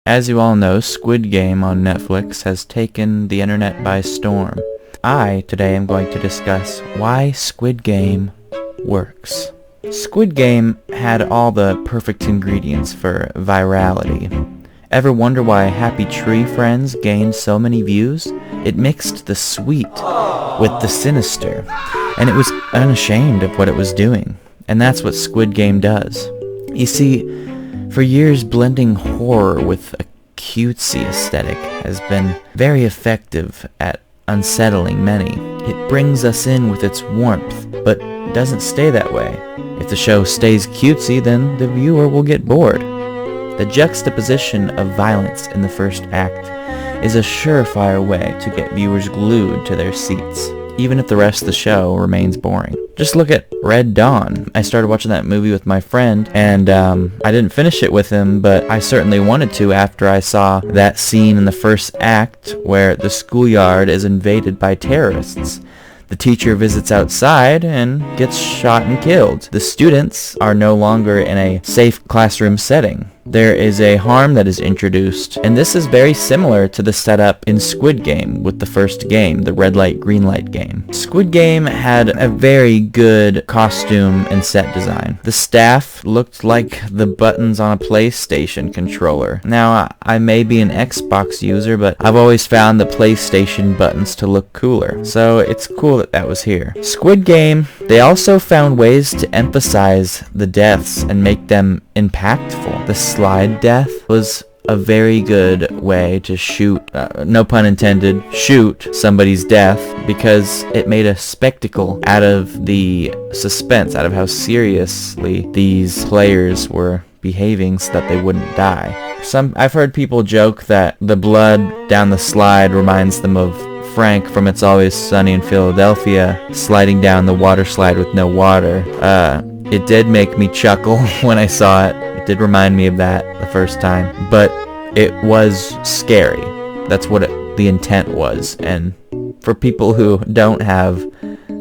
As you all know, Squid Game on Netflix has taken the internet by storm. Today am going to discuss why Squid Game works. Squid Game had all the perfect ingredients for virality. Ever wonder why Happy Tree Friends gained so many views? It mixed the sweet with the sinister, and it was unashamed of what it was doing. And that's what Squid Game does. You see, for years, blending horror with a cutesy aesthetic has been very effective at unsettling many. It brings us in with its warmth, but doesn't stay that way. If the show stays cutesy, then the viewer will get bored. The juxtaposition of violence in the first act is a surefire way to get viewers glued to their seats, even if the rest of the show remains boring. Just look at Red Dawn. I started watching that movie with my friend, and I didn't finish it with him, but I certainly wanted to after I saw that scene in the first act where the schoolyard is invaded by terrorists. The teacher visits outside and gets shot and killed. The students are no longer in a safe classroom setting. There is a harm that is introduced, and this is very similar to the setup in Squid Game with the first game, the red light, green light game. Squid Game had a very good costume and set design. The staff looked like the buttons on a PlayStation controller. Now, I may be an Xbox user, but I've always found the PlayStation buttons to look cooler, so it's cool that that was here. Squid Game, they also found ways to emphasize the deaths and make them impactful. The slide death was a very good way to shoot, no pun intended, shoot somebody's death, because it made a spectacle out of the suspense, out of how seriously these players were behaving so that they wouldn't die. I've heard people joke that the blood down the slide reminds them of Frank from It's Always Sunny in Philadelphia sliding down the water slide with no water. It did make me chuckle when I saw it. It did remind me of that the first time, but it was scary. That's what the intent was, and for people who don't have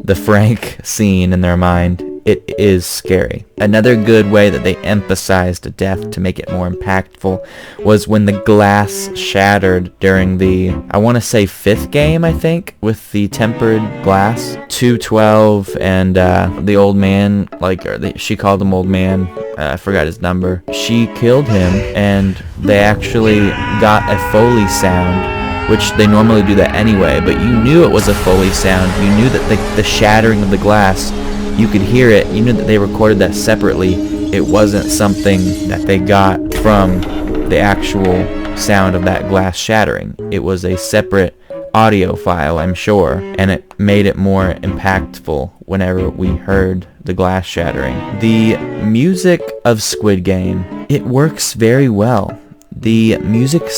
the Frank scene in their mind, it is scary. Another good way that they emphasized a death to make it more impactful was when the glass shattered during the, I want to say, fifth game, I think, with the tempered glass. 212 and the old man, she called him old man, I forgot his number. She killed him, and they actually got a Foley sound, which they normally do that anyway, but you knew it was a Foley sound. You knew that the shattering of the glass, you could hear it. You knew that they recorded that separately. It wasn't something that they got from the actual sound of that glass shattering. It was a separate audio file, I'm sure, and it made it more impactful whenever we heard the glass shattering. The music of Squid Game, it works very well. The music it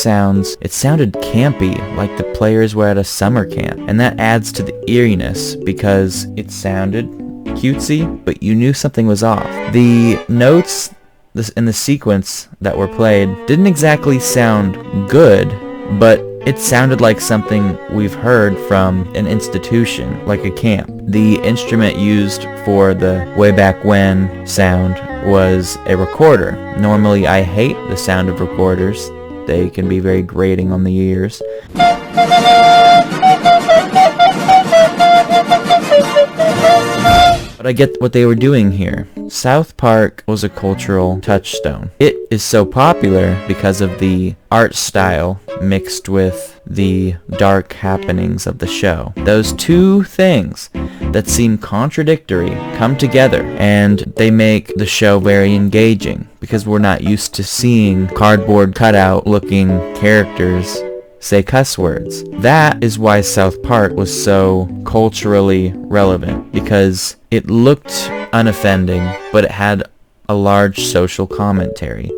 sounded campy, like the players were at a summer camp, and that adds to the eeriness because it sounded cutesy, but you knew something was off. The notes in the sequence that were played didn't exactly sound good, but it sounded like something we've heard from an institution, like a camp. The instrument used for the way back when sound was a recorder. Normally I hate the sound of recorders. They can be very grating on the ears. But I get what they were doing here. South Park was a cultural touchstone. It is so popular because of the art style mixed with the dark happenings of the show. Those two things that seem contradictory come together, and they make the show very engaging because we're not used to seeing cardboard cutout looking characters say cuss words. That is why South Park was so culturally relevant, because it looked unoffending, but it had a large social commentary.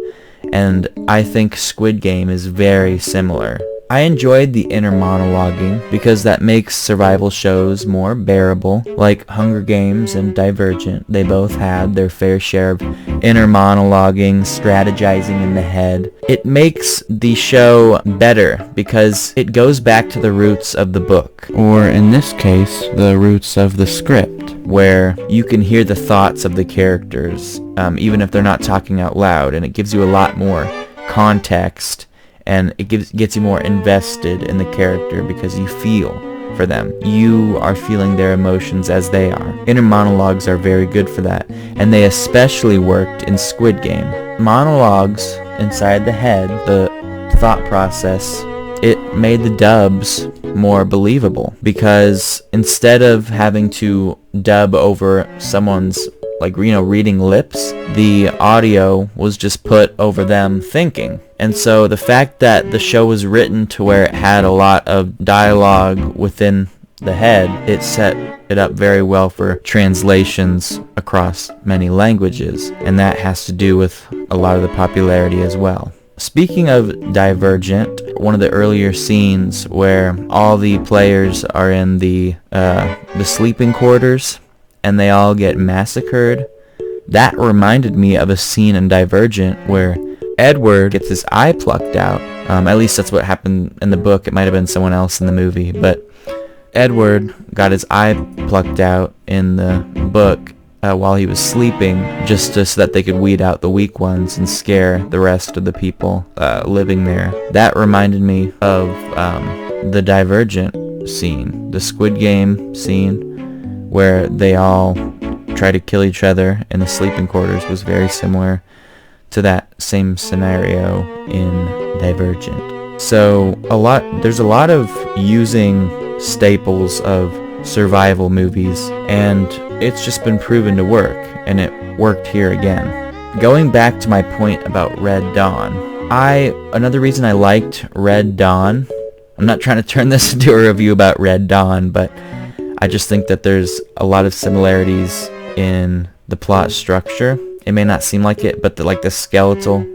And I think Squid Game is very similar. I enjoyed the inner monologuing because that makes survival shows more bearable, like Hunger Games and Divergent. They both had their fair share of inner monologuing, strategizing in the head. It makes the show better because it goes back to the roots of the book, or in this case, the roots of the script, where you can hear the thoughts of the characters, even if they're not talking out loud, and it gives you a lot more context and it gets you more invested in the character because you feel for them. You are feeling their emotions as they are. Inner monologues are very good for that, and they especially worked in Squid Game. Monologues inside the head, the thought process, it made the dubs more believable, because instead of having to dub over someone's reading lips, the audio was just put over them thinking. And so the fact that the show was written to where it had a lot of dialogue within the head, it set it up very well for translations across many languages, and that has to do with a lot of the popularity as well. Speaking of Divergent, one of the earlier scenes where all the players are in the sleeping quarters and they all get massacred, that reminded me of a scene in Divergent where Edward gets his eye plucked out. At least that's what happened in the book. It might have been someone else in the movie, but Edward got his eye plucked out in the book while he was sleeping, just so that they could weed out the weak ones and scare the rest of the people living there. That reminded me of the Divergent scene, the Squid Game scene, where they all try to kill each other in the sleeping quarters, was very similar to that same scenario in Divergent. So there's a lot of using staples of survival movies, and it's just been proven to work, and it worked here again. Going back to my point about Red Dawn, another reason I liked Red Dawn, I'm not trying to turn this into a review about Red Dawn, but I just think that there's a lot of similarities in the plot structure. It may not seem like it, but the skeletal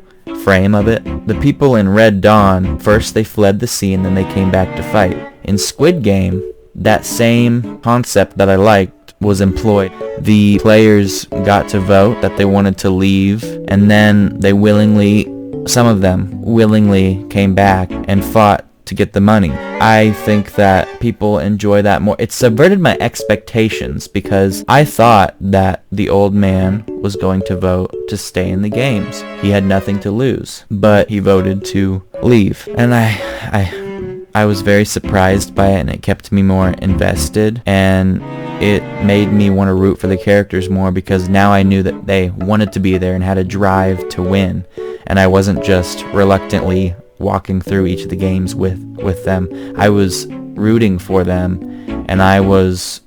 frame of it. The people in Red Dawn, first they fled the scene, then they came back to fight. In Squid Game, that same concept that I liked was employed. The players got to vote that they wanted to leave, and then some of them willingly came back and fought to get the money. I think that people enjoy that more. It subverted my expectations, because I thought that the old man was going to vote to stay in the games. He had nothing to lose, but he voted to leave. And I was very surprised by it, and it kept me more invested, and it made me want to root for the characters more, because now I knew that they wanted to be there and had a drive to win, and I wasn't just reluctantly walking through each of the games with them. I was rooting for them, and I was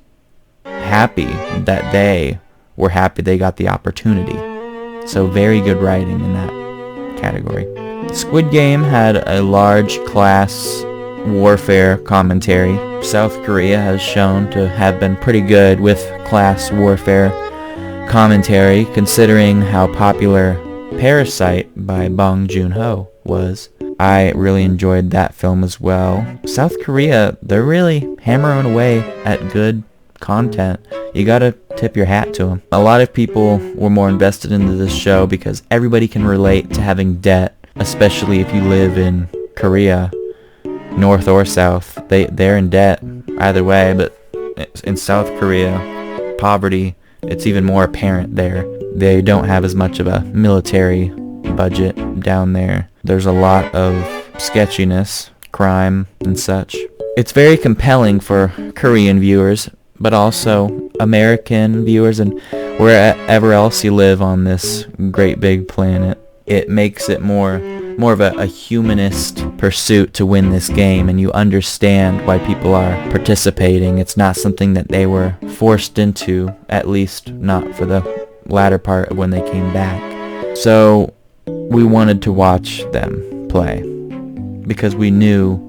happy that they were happy they got the opportunity. So very good writing in that category. Squid Game had a large class warfare commentary. South Korea has shown to have been pretty good with class warfare commentary, considering how popular Parasite by Bong Joon-ho was. I really enjoyed that film as well. South Korea, they're really hammering away at good content. You gotta tip your hat to them. A lot of people were more invested into this show because everybody can relate to having debt, especially if you live in Korea, north or south. They're in debt either way, but in South Korea, poverty, it's even more apparent there. They don't have as much of a military budget down there. There's a lot of sketchiness, crime, and such. It's very compelling for Korean viewers, but also American viewers and wherever else you live on this great big planet. It makes it more of a humanist pursuit to win this game, and you understand why people are participating. It's not something that they were forced into, at least not for the latter part of when they came back. So we wanted to watch them play because we knew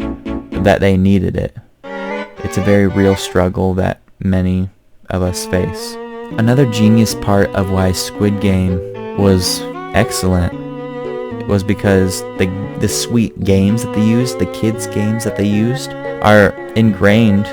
that they needed it. It's a very real struggle that many of us face. Another genius part of why Squid Game was excellent was because the sweet games that they used, the kids' games that they used, are ingrained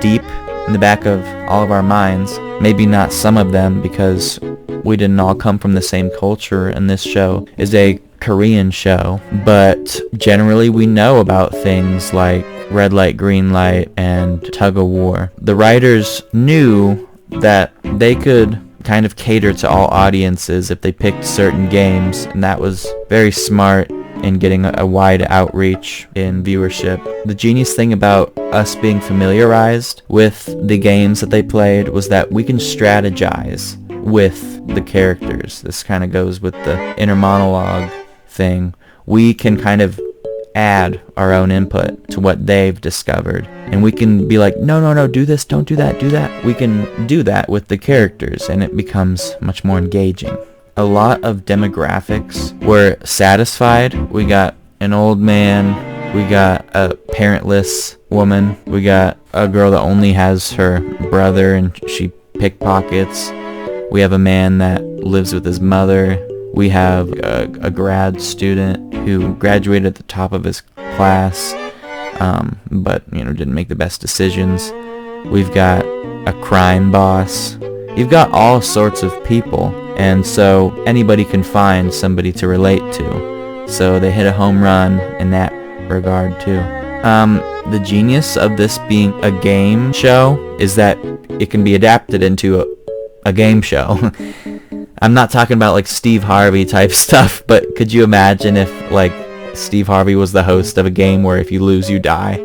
deep in the back of all of our minds. Maybe not some of them, because we didn't all come from the same culture, and this show is a Korean show, but generally we know about things like red light, green light, and tug of war. The writers knew that they could kind of cater to all audiences if they picked certain games, and that was very smart and getting a wide outreach in viewership. The genius thing about us being familiarized with the games that they played was that we can strategize with the characters. This kind of goes with the inner monologue thing. We can kind of add our own input to what they've discovered, and we can be like, no, do this, don't do that, do that. We can do that with the characters, and it becomes much more engaging. A lot of demographics were satisfied. We got an old man, we got a parentless woman, we got a girl that only has her brother and she pickpockets, we have a man that lives with his mother, we have a grad student who graduated at the top of his class, but didn't make the best decisions. We've got a crime boss. You've got all sorts of people, and so anybody can find somebody to relate to. So they hit a home run in that regard too. The genius of this being a game show is that it can be adapted into a game show. I'm not talking about like Steve Harvey type stuff, but could you imagine if like Steve Harvey was the host of a game where if you lose, you die?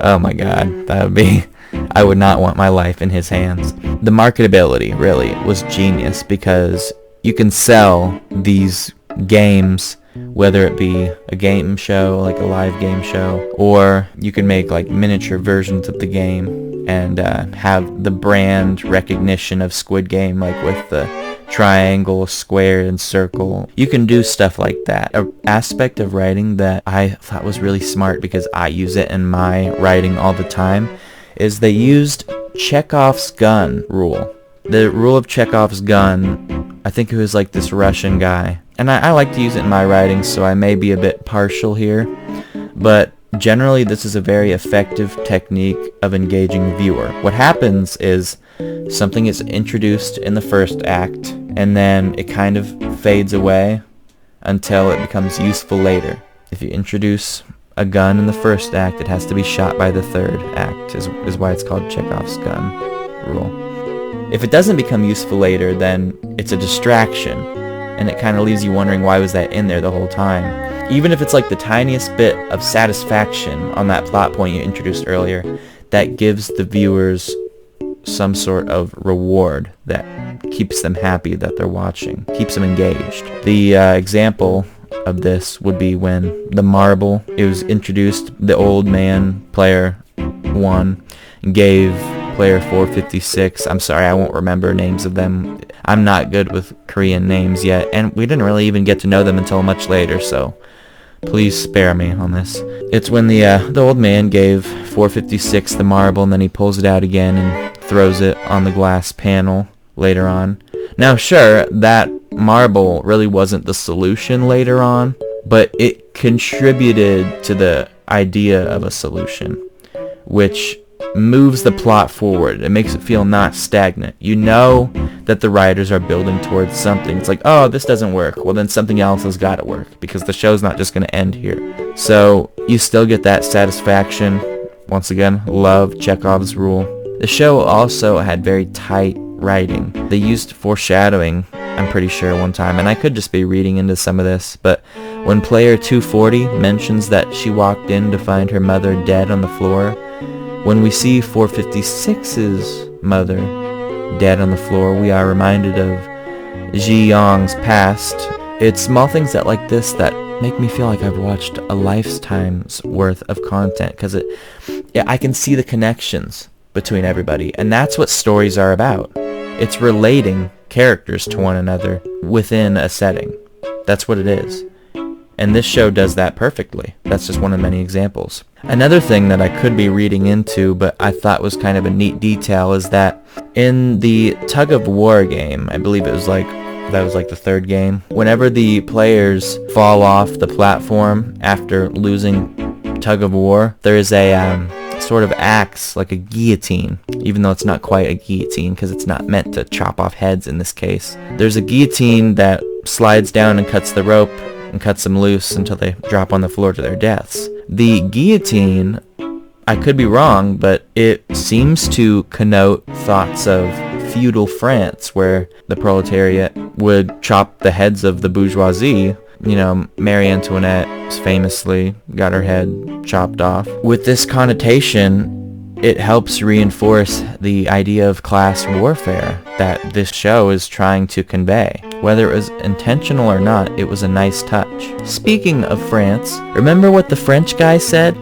Oh my god, that would be... I would not want my life in his hands. The marketability really was genius because you can sell these games, whether it be a game show, like a live game show, or you can make like miniature versions of the game and have the brand recognition of Squid Game, like with the triangle, square, and circle. You can do stuff like that. An aspect of writing that I thought was really smart, because I use it in my writing all the time, is they used Chekhov's gun rule. The rule of Chekhov's gun, I think it was like this Russian guy. And I like to use it in my writing, so I may be a bit partial here. But generally, this is a very effective technique of engaging the viewer. What happens is something is introduced in the first act, and then it kind of fades away until it becomes useful later. If you introduce a gun in the first act, it has to be shot by the third act, is why it's called Chekhov's gun rule. If it doesn't become useful later, then it's a distraction, and it kind of leaves you wondering, why was that in there the whole time? Even if it's like the tiniest bit of satisfaction on that plot point you introduced earlier, that gives the viewers some sort of reward that keeps them happy that they're watching, keeps them engaged. The example of this would be when the marble, it was introduced, the old man, player 1, gave player 456, I'm sorry, I won't remember names of them. I'm not good with Korean names yet, and we didn't really even get to know them until much later, so please spare me on this. It's when the old man gave 456 the marble, and then he pulls it out again and throws it on the glass panel later on. Now sure, that marble really wasn't the solution later on, but it contributed to the idea of a solution, which moves the plot forward. It makes it feel not stagnant. You know that the writers are building towards something. It's like, oh, this doesn't work. Well, then something else has got to work, because the show's not just going to end here. So you still get that satisfaction. Once again, love Chekhov's rule. The show also had very tight writing. They used foreshadowing, I'm pretty sure, one time, and I could just be reading into some of this, but when player 240 mentions that she walked in to find her mother dead on the floor, when we see 456's mother dead on the floor, we are reminded of Ji Yong's past. It's small things that like this that make me feel like I've watched a lifetime's worth of content, because I can see the connections between everybody, and that's what stories are about. It's relating characters to one another within a setting. That's what it is. And this show does that perfectly. That's just one of many examples. Another thing that I could be reading into, but I thought was kind of a neat detail, is that in the tug of war game, I believe that was like the third game, whenever the players fall off the platform after losing tug of war, there is a sort of axe, like a guillotine, even though it's not quite a guillotine because it's not meant to chop off heads in this case. There's a guillotine that slides down and cuts the rope and cuts them loose until they drop on the floor to their deaths. The guillotine, I could be wrong, but It seems to connote thoughts of feudal France, where the proletariat would chop the heads of the bourgeoisie. You know, Marie Antoinette famously got her head chopped off. With this connotation, it helps reinforce the idea of class warfare that this show is trying to convey. Whether it was intentional or not, it was a nice touch. Speaking of France, remember what the French guy said?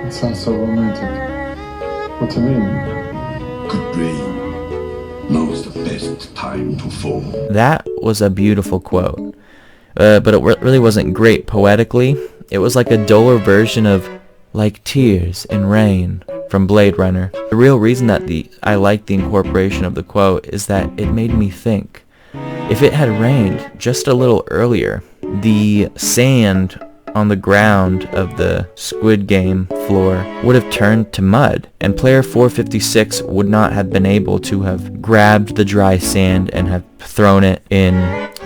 It sounds so romantic. What do you mean? Good rain knows the best time to fall. That was a beautiful quote. But it really wasn't great poetically. It was like a duller version of Like Tears in Rain from Blade Runner. The real reason that I liked the incorporation of the quote is that it made me think. If it had rained just a little earlier, the sand on the ground of the Squid Game floor would have turned to mud, and player 456 would not have been able to have grabbed the dry sand and have thrown it in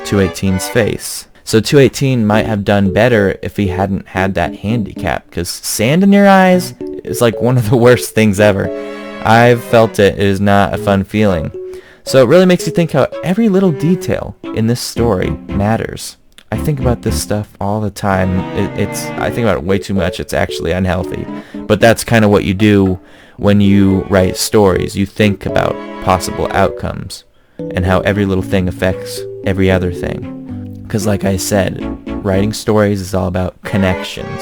218's face. So 218 might have done better if he hadn't had that handicap, because sand in your eyes is like one of the worst things ever. I've felt it. It is not a fun feeling. So it really makes you think how every little detail in this story matters. I think about this stuff all the time. I think about it way too much. It's actually unhealthy. But that's kind of what you do when you write stories. You think about possible outcomes and how every little thing affects every other thing. Because like I said, writing stories is all about connections.